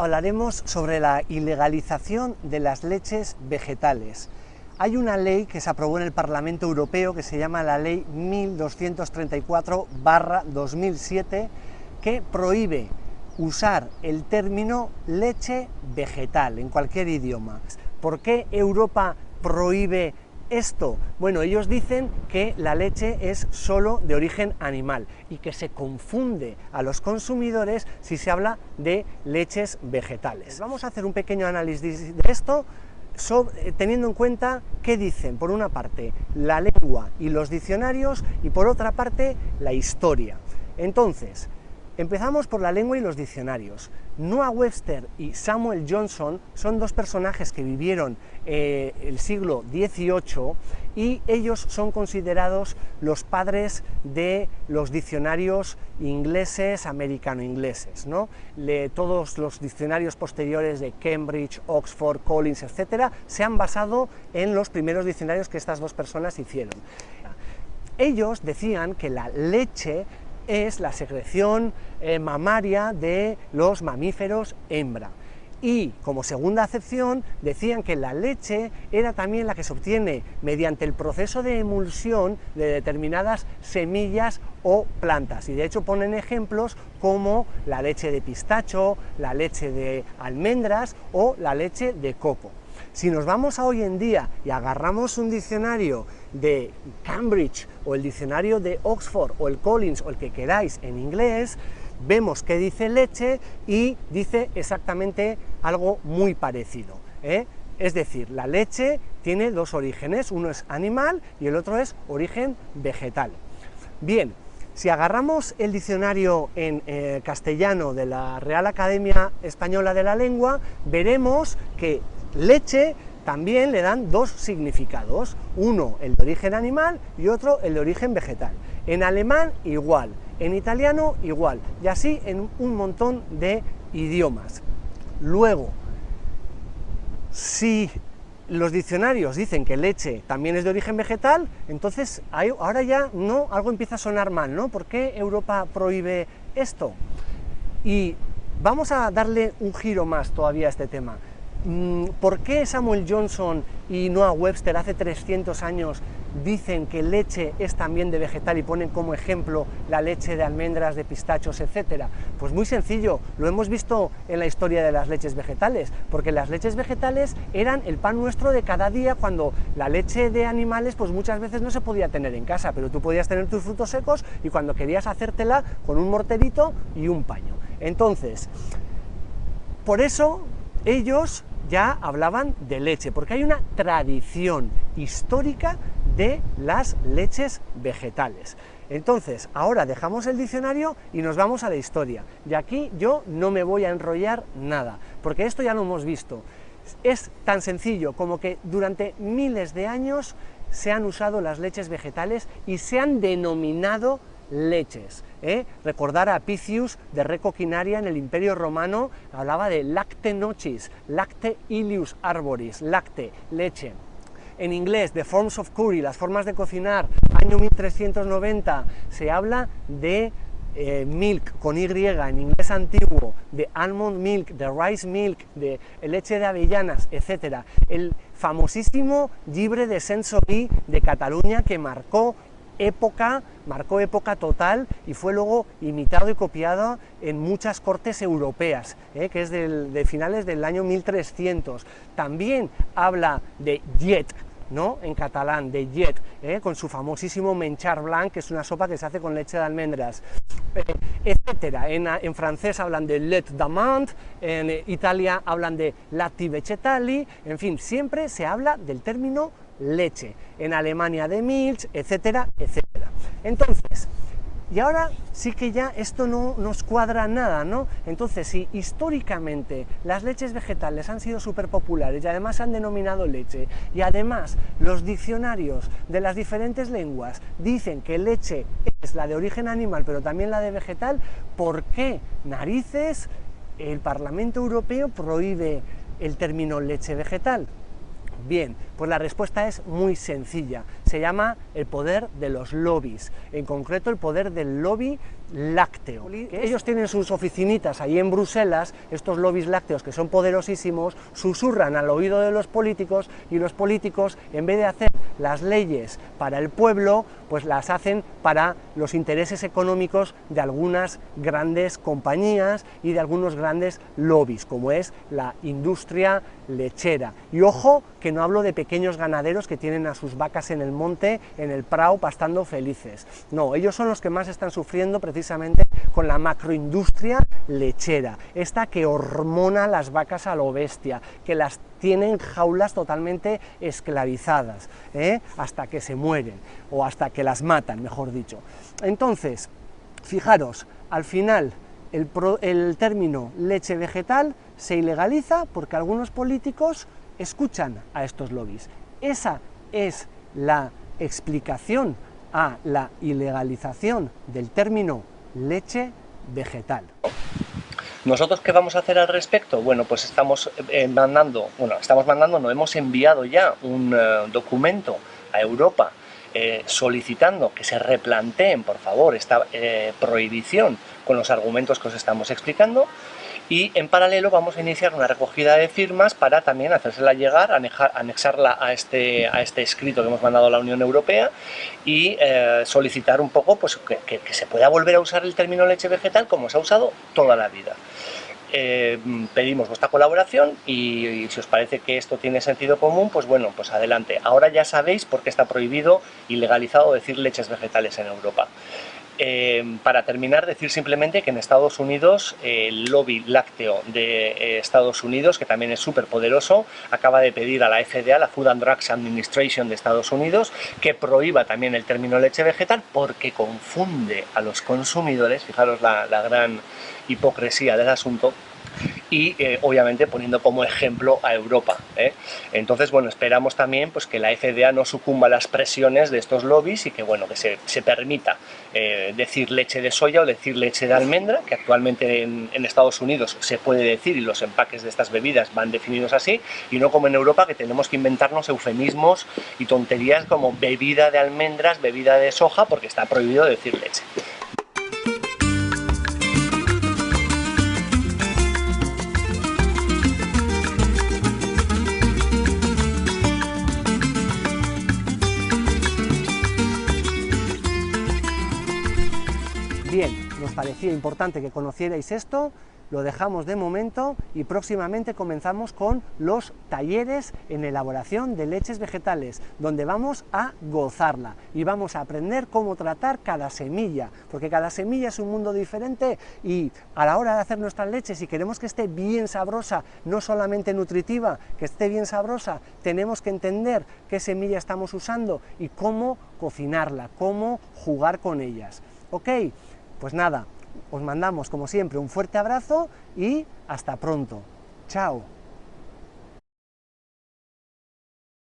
hablaremos sobre la ilegalización de las leches vegetales. Hay una ley que se aprobó en el Parlamento Europeo que se llama la Ley 1234/2007 que prohíbe usar el término leche vegetal en cualquier idioma. ¿Por qué Europa prohíbe esto? Bueno, ellos dicen que la leche es solo de origen animal y que se confunde a los consumidores si se habla de leches vegetales. Vamos a hacer un pequeño análisis de esto, teniendo en cuenta qué dicen, por una parte, la lengua y los diccionarios, y por otra parte, la historia. Entonces, empezamos por la lengua y los diccionarios. Noah Webster y Samuel Johnson son dos personajes que vivieron el siglo XVIII y ellos son considerados los padres de los diccionarios ingleses, americano-ingleses, ¿no? Todos los diccionarios posteriores de Cambridge, Oxford, Collins, etc., se han basado en los primeros diccionarios que estas dos personas hicieron. Ellos decían que la leche es la secreción mamaria de los mamíferos hembra. Y como segunda acepción decían que la leche era también la que se obtiene mediante el proceso de emulsión de determinadas semillas o plantas. Y de hecho ponen ejemplos como la leche de pistacho, la leche de almendras o la leche de coco. Si nos vamos a hoy en día y agarramos un diccionario de Cambridge o el diccionario de Oxford o el Collins o el que queráis en inglés, vemos que dice leche y dice exactamente algo muy parecido, ¿eh? Es decir, la leche tiene dos orígenes, uno es animal y el otro es origen vegetal. Bien, si agarramos el diccionario en castellano de la Real Academia Española de la Lengua, veremos que leche también le dan dos significados, uno el de origen animal y otro el de origen vegetal. En alemán igual, en italiano igual, y así en un montón de idiomas. Luego, si los diccionarios dicen que leche también es de origen vegetal, entonces ahora ya no, algo empieza a sonar mal, ¿no? ¿Por qué Europa prohíbe esto? Y vamos a darle un giro más todavía a este tema. ¿Por qué Samuel Johnson y Noah Webster hace 300 años dicen que leche es también de vegetal y ponen como ejemplo la leche de almendras, de pistachos, etcétera? Pues muy sencillo, lo hemos visto en la historia de las leches vegetales, porque las leches vegetales eran el pan nuestro de cada día, cuando la leche de animales pues muchas veces no se podía tener en casa, pero tú podías tener tus frutos secos y cuando querías hacértela con un morterito y un paño. Entonces, por eso ellos ya hablaban de leche, porque hay una tradición histórica de las leches vegetales. Entonces, ahora dejamos el diccionario y nos vamos a la historia. Y aquí yo no me voy a enrollar nada, porque esto ya lo hemos visto. Es tan sencillo como que durante miles de años se han usado las leches vegetales y se han denominado leches. Recordar a Apicius de Re Coquinaria en el Imperio Romano, hablaba de lacte noctis, lacte ilius arboris, lacte, leche. En inglés, The Forms of Curry, las formas de cocinar, año 1390, se habla de milk con Y en inglés antiguo, de almond milk, de rice milk, de leche de avellanas, etc. El famosísimo Llibre de Sensorí de Cataluña que marcó época total y fue luego imitado y copiado en muchas cortes europeas, que es de finales del año 1300. También habla de llet, ¿no? En catalán, de llet, con su famosísimo menchar blanc, que es una sopa que se hace con leche de almendras, etcétera. En francés hablan de lait d'amande, en Italia hablan de latti vegetali, en fin, siempre se habla del término leche, en Alemania de Milch, etcétera, etcétera. Entonces, y ahora sí que ya esto no nos cuadra nada, ¿no? Entonces, si históricamente las leches vegetales han sido súper populares y además se han denominado leche, y además los diccionarios de las diferentes lenguas dicen que leche es la de origen animal, pero también la de vegetal, ¿por qué narices el Parlamento Europeo prohíbe el término leche vegetal? Bien, pues la respuesta es muy sencilla. Se llama el poder de los lobbies, en concreto el poder del lobby lácteo. Ellos tienen sus oficinitas ahí en Bruselas, estos lobbies lácteos que son poderosísimos, susurran al oído de los políticos y los políticos, en vez de hacer las leyes para el pueblo, pues las hacen para los intereses económicos de algunas grandes compañías y de algunos grandes lobbies, como es la industria lechera. Y ojo, que no hablo de pequeños ganaderos que tienen a sus vacas en el monte, en el prado, pastando felices. No, ellos son los que más están sufriendo precisamente con la macroindustria lechera, esta que hormona las vacas a lo bestia, que las tiene en jaulas totalmente esclavizadas, hasta que se mueren, o hasta que las matan, mejor dicho. Entonces, fijaros, al final el término leche vegetal se ilegaliza porque algunos políticos escuchan a estos lobbies. Esa es la explicación a la ilegalización del término leche vegetal. ¿Nosotros qué vamos a hacer al respecto? Bueno, pues hemos enviado ya un documento a Europa solicitando que se replanteen, por favor, esta prohibición con los argumentos que os estamos explicando, y en paralelo vamos a iniciar una recogida de firmas para también hacérsela llegar, anexarla a este escrito que hemos mandado a la Unión Europea y solicitar un poco pues, que se pueda volver a usar el término leche vegetal como se ha usado toda la vida. Pedimos vuestra colaboración y si os parece que esto tiene sentido común, pues bueno, pues adelante. Ahora ya sabéis por qué está prohibido y legalizado decir leches vegetales en Europa. Para terminar, decir simplemente que en Estados Unidos el lobby lácteo de Estados Unidos, que también es súper poderoso, acaba de pedir a la FDA, la Food and Drugs Administration de Estados Unidos, que prohíba también el término leche vegetal porque confunde a los consumidores, fijaros la gran hipocresía del asunto, y obviamente poniendo como ejemplo a Europa. Entonces, bueno, esperamos también pues, que la FDA no sucumba a las presiones de estos lobbies y que, bueno, que se permita decir leche de soya o decir leche de almendra, que actualmente en Estados Unidos se puede decir y los empaques de estas bebidas van definidos así, y no como en Europa, que tenemos que inventarnos eufemismos y tonterías como bebida de almendras, bebida de soja, porque está prohibido decir leche. Bien, nos parecía importante que conocierais esto, lo dejamos de momento y próximamente comenzamos con los talleres en elaboración de leches vegetales, donde vamos a gozarla y vamos a aprender cómo tratar cada semilla, porque cada semilla es un mundo diferente y a la hora de hacer nuestras leches, si queremos que esté bien sabrosa, no solamente nutritiva, que esté bien sabrosa, tenemos que entender qué semilla estamos usando y cómo cocinarla, cómo jugar con ellas. ¿Ok? Pues nada, os mandamos como siempre un fuerte abrazo y hasta pronto. Chao.